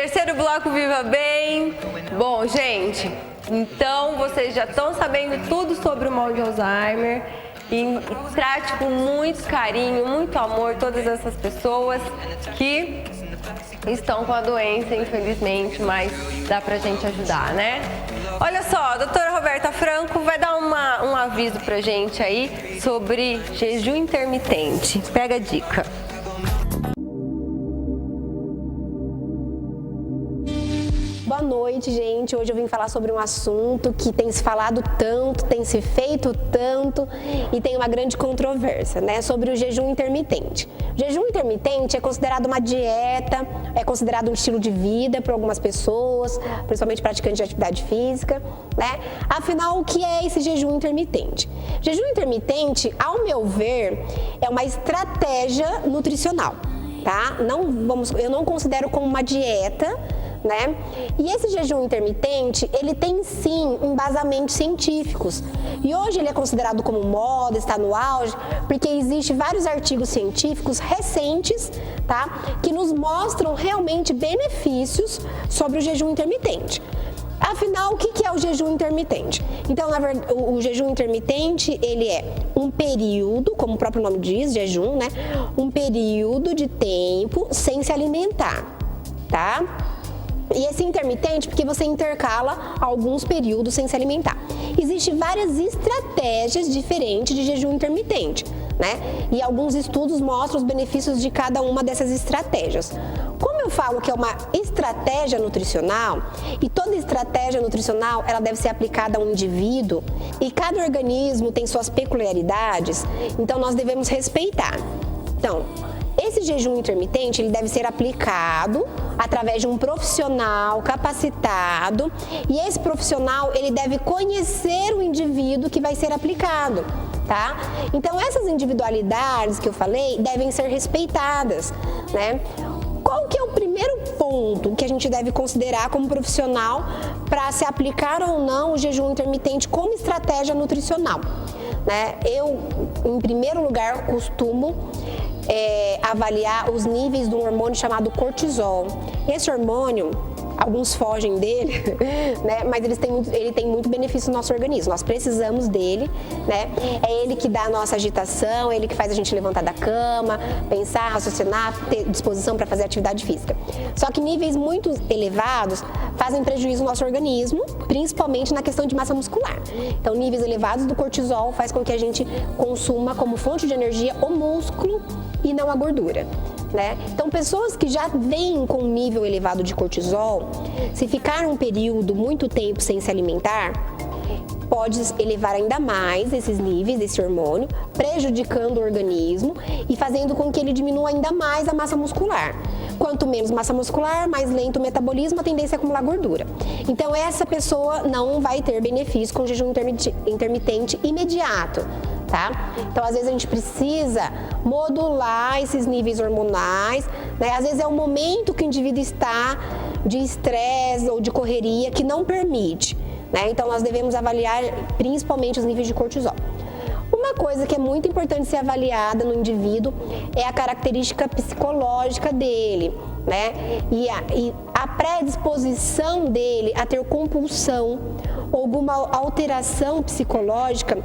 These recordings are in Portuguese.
Terceiro bloco, Viva Bem. Bom, gente, então vocês já estão sabendo tudo sobre o mal de Alzheimer. E trate com muito carinho, muito amor todas essas pessoas que estão com a doença, infelizmente, mas dá pra gente ajudar, né? Olha só, a doutora Roberta Franco vai dar um aviso pra gente aí sobre jejum intermitente. Pega a dica. Boa noite, gente. Hoje eu vim falar sobre um assunto que tem se falado tanto, tem se feito tanto e tem uma grande controvérsia, né? Sobre o jejum intermitente. O jejum intermitente é considerado uma dieta, é considerado um estilo de vida para algumas pessoas, principalmente praticantes de atividade física, né? Afinal, o que é esse jejum intermitente? Jejum intermitente, ao meu ver, é uma estratégia nutricional, tá? Eu não considero como uma dieta, né? E esse jejum intermitente, ele tem sim embasamentos científicos. E hoje ele é considerado como moda, está no auge, porque existem vários artigos científicos recentes, tá? Que nos mostram realmente benefícios sobre o jejum intermitente. Afinal, o que é o jejum intermitente? Então, na verdade, o jejum intermitente, ele é um período, como o próprio nome diz, jejum, né? Um período de tempo sem se alimentar, tá? E esse intermitente, porque você intercala alguns períodos sem se alimentar. Existem várias estratégias diferentes de jejum intermitente, né? E alguns estudos mostram os benefícios de cada uma dessas estratégias. Como eu falo que é uma estratégia nutricional, e toda estratégia nutricional ela deve ser aplicada a um indivíduo, e cada organismo tem suas peculiaridades, então nós devemos respeitar. Então, esse jejum intermitente, ele deve ser aplicado através de um profissional capacitado, e esse profissional, ele deve conhecer o indivíduo que vai ser aplicado, tá? Então, essas individualidades que eu falei devem ser respeitadas, né? Qual que é o primeiro ponto que a gente deve considerar como profissional para se aplicar ou não o jejum intermitente como estratégia nutricional, né? Eu, em primeiro lugar, costumo avaliar os níveis de um hormônio chamado cortisol. Esse hormônio, alguns fogem dele, né? Mas ele tem muito benefício no nosso organismo. Nós precisamos dele, né? É ele que dá a nossa agitação, é ele que faz a gente levantar da cama, pensar, raciocinar, ter disposição para fazer atividade física. Só que níveis muito elevados fazem prejuízo ao nosso organismo, principalmente na questão de massa muscular. Então, níveis elevados do cortisol faz com que a gente consuma como fonte de energia o músculo e não a gordura, né? Então, pessoas que já vêm com um nível elevado de cortisol, se ficar um período, muito tempo sem se alimentar, pode elevar ainda mais esses níveis desse hormônio, prejudicando o organismo e fazendo com que ele diminua ainda mais a massa muscular. Quanto menos massa muscular, mais lento o metabolismo, a tendência é acumular gordura. Então, essa pessoa não vai ter benefício com o jejum intermitente imediato, tá? Então, às vezes a gente precisa modular esses níveis hormonais, né? Às vezes é um momento que o indivíduo está de estresse ou de correria que não permite, né? Então, nós devemos avaliar principalmente os níveis de cortisol. Uma coisa que é muito importante ser avaliada no indivíduo é a característica psicológica dele, né? E a predisposição dele a ter compulsão ou alguma alteração psicológica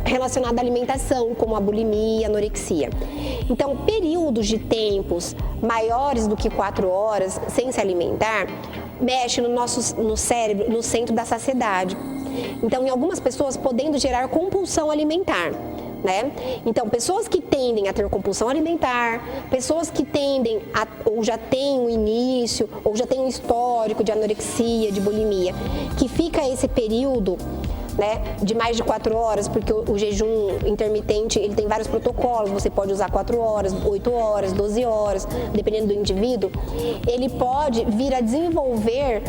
relacionada à alimentação, como a bulimia, a anorexia. Então, períodos de tempos maiores do que 4 horas sem se alimentar mexe no cérebro, no centro da saciedade. Então, em algumas pessoas, podendo gerar compulsão alimentar, né? Então, pessoas que tendem a ter compulsão alimentar, pessoas que tendem a, ou já têm um início, ou já têm um histórico de anorexia, de bulimia, que fica esse período, né, de mais de 4 horas, porque o jejum intermitente, ele tem vários protocolos, você pode usar 4 horas, 8 horas, 12 horas, dependendo do indivíduo, ele pode vir a desenvolver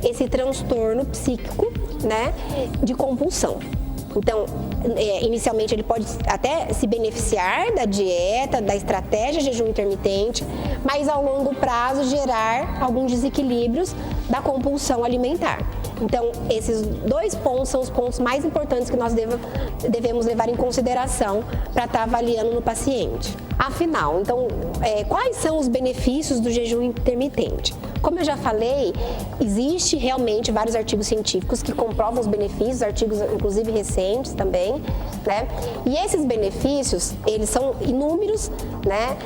esse transtorno psíquico, né, de compulsão. Então, inicialmente ele pode até se beneficiar da dieta, da estratégia de jejum intermitente, mas ao longo prazo gerar alguns desequilíbrios da compulsão alimentar. Então, esses 2 pontos são os pontos mais importantes que nós devemos levar em consideração para estar avaliando no paciente. Afinal, então, quais são os benefícios do jejum intermitente? Como eu já falei, existe realmente vários artigos científicos que comprovam os benefícios, artigos inclusive recentes também, né? E esses benefícios, eles são inúmeros, né?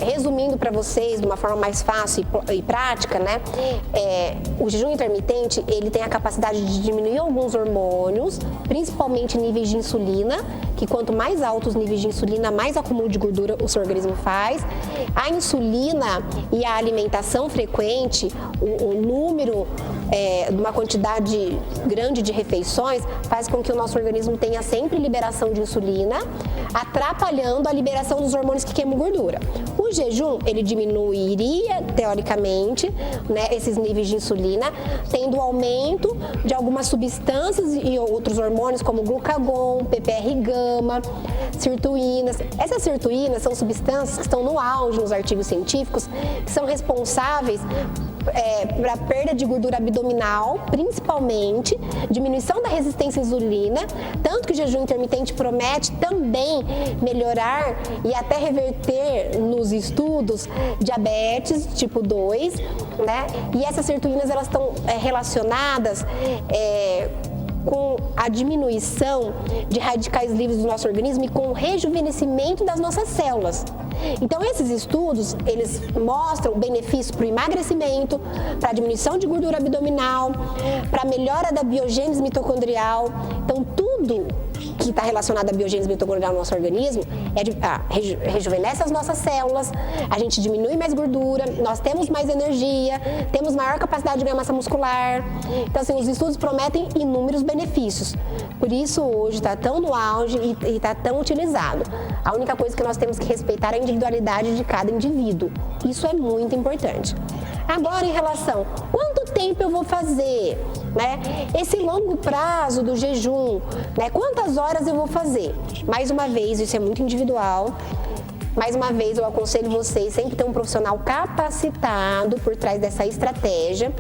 Resumindo para vocês de uma forma mais fácil e prática, né? O jejum intermitente, ele tem a capacidade de diminuir alguns hormônios, principalmente níveis de insulina, que quanto mais altos os níveis de insulina, mais acúmulo de gordura o seu organismo faz. A insulina e a alimentação frequente, o número de uma quantidade grande de refeições, faz com que o nosso organismo tenha sempre liberação de insulina, atrapalhando a liberação dos hormônios que queimam gordura. O jejum, ele diminuiria, teoricamente, né, esses níveis de insulina, tendo aumento de algumas substâncias e outros hormônios, como glucagon, PPR-gama, sirtuínas. Essas sirtuínas são substâncias que estão no auge nos artigos científicos, que são responsáveis para perda de gordura abdominal, principalmente, diminuição da resistência à insulina, tanto que o jejum intermitente promete também melhorar e até reverter nos estudos diabetes tipo 2, né? E essas sirtuínas, elas estão relacionadas com a diminuição de radicais livres do nosso organismo e com o rejuvenescimento das nossas células. Então, esses estudos, eles mostram benefícios para o emagrecimento, para a diminuição de gordura abdominal, para a melhora da biogênese mitocondrial. Então, tudo que está relacionado à biogênese mitocondrial no nosso organismo rejuvenesce as nossas células, a gente diminui mais gordura, nós temos mais energia, temos maior capacidade de ganhar massa muscular. Então, assim, os estudos prometem inúmeros benefícios. Por isso, hoje está tão no auge e está tão utilizado. A única coisa que nós temos que respeitar é a individualidade de cada indivíduo. Isso é muito importante. Agora, em relação, quanto tempo eu vou fazer, né? Esse longo prazo do jejum, né? Quantas horas eu vou fazer? Mais uma vez, isso é muito individual. Mais uma vez, eu aconselho vocês sempre ter um profissional capacitado por trás dessa estratégia.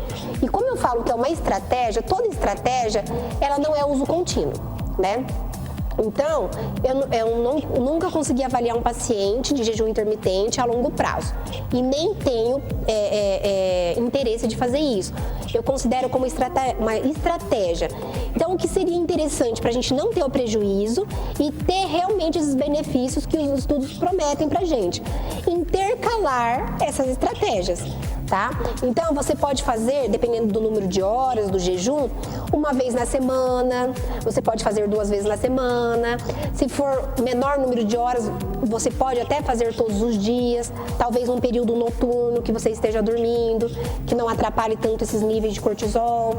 E como eu falo que é uma estratégia, toda estratégia, ela não é uso contínuo, né? Então, eu nunca consegui avaliar um paciente de jejum intermitente a longo prazo e nem tenho interesse de fazer isso. Eu considero como uma estratégia. Então, o que seria interessante para a gente não ter o prejuízo e ter realmente esses benefícios que os estudos prometem para a gente? Intercalar essas estratégias. Tá? Então, você pode fazer, dependendo do número de horas do jejum, uma vez na semana, você pode fazer 2 vezes na semana. Se for menor número de horas, você pode até fazer todos os dias, talvez um período noturno que você esteja dormindo, que não atrapalhe tanto esses níveis de cortisol.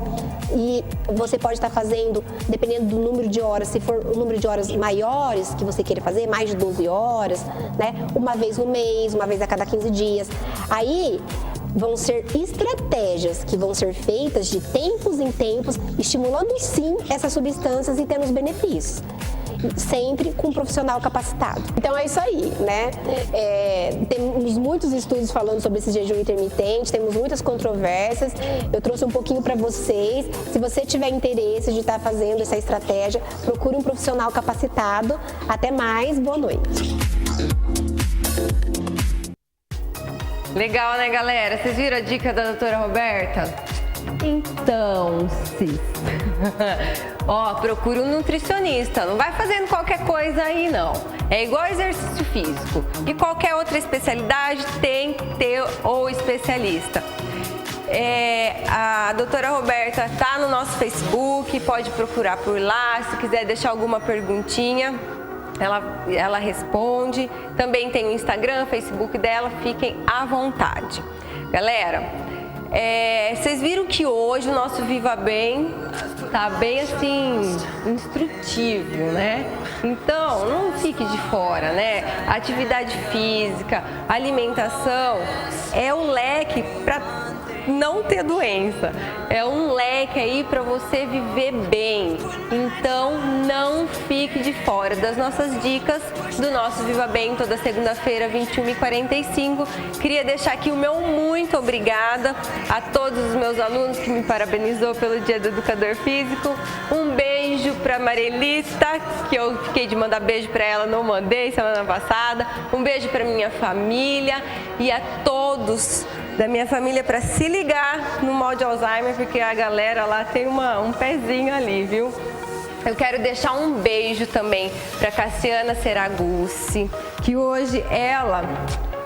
E você pode estar fazendo, dependendo do número de horas, se for um número de horas maiores que você queira fazer, mais de 12 horas, né? Uma vez no mês, uma vez a cada 15 dias. Aí, vão ser estratégias que vão ser feitas de tempos em tempos, estimulando sim essas substâncias e tendo os benefícios. Sempre com um profissional capacitado. Então é isso aí, né? Temos muitos estudos falando sobre esse jejum intermitente, temos muitas controvérsias. Eu trouxe um pouquinho para vocês. Se você tiver interesse de estar fazendo essa estratégia, procure um profissional capacitado. Até mais, boa noite. Legal, né, galera? Vocês viram a dica da doutora Roberta? Então, cis. Procure um nutricionista. Não vai fazendo qualquer coisa aí, não. É igual exercício físico. E qualquer outra especialidade tem que ter o especialista. A doutora Roberta tá no nosso Facebook, pode procurar por lá. Se quiser deixar alguma perguntinha, ela responde. Também tem o Instagram, Facebook dela, fiquem à vontade. Galera, vocês viram que hoje o nosso Viva Bem tá bem assim, instrutivo, né? Então, não fique de fora, né? Atividade física, alimentação é um leque para não ter doença. É um leque aí para você viver bem. Então, não fique de fora das nossas dicas do nosso Viva Bem, toda segunda-feira, 21h45. Queria deixar aqui o meu muito obrigada a todos os meus alunos que me parabenizou pelo Dia do Educador Físico. Um beijo pra Marelita, que eu fiquei de mandar beijo pra ela, não mandei semana passada. Um beijo pra minha família e a todos da minha família para se ligar no mal de Alzheimer, porque a galera lá tem um pezinho ali, viu? Eu quero deixar um beijo também para Cassiana Seragucci, que hoje ela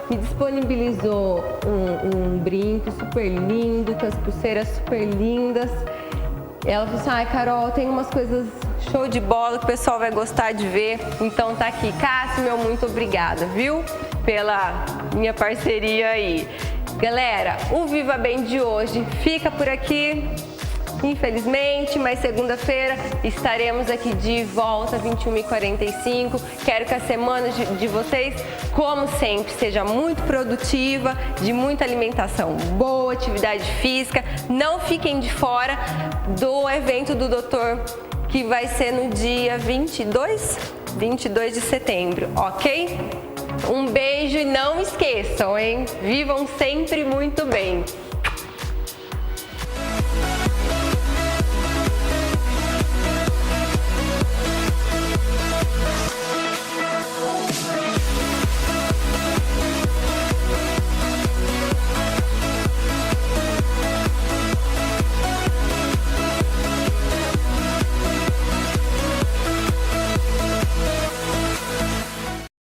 me disponibilizou um brinco super lindo, com as pulseiras super lindas. Ela falou assim, ai Carol, tem umas coisas show de bola que o pessoal vai gostar de ver. Então tá aqui, Cássio, meu muito obrigada, viu? Pela minha parceria aí. Galera, o Viva Bem de hoje fica por aqui. Infelizmente, mas segunda-feira estaremos aqui de volta, 21h45. Quero que a semana de vocês, como sempre, seja muito produtiva, de muita alimentação boa, atividade física. Não fiquem de fora do evento do doutor, que vai ser no dia 22 de setembro, ok? Um beijo e não esqueçam, hein? Vivam sempre muito bem!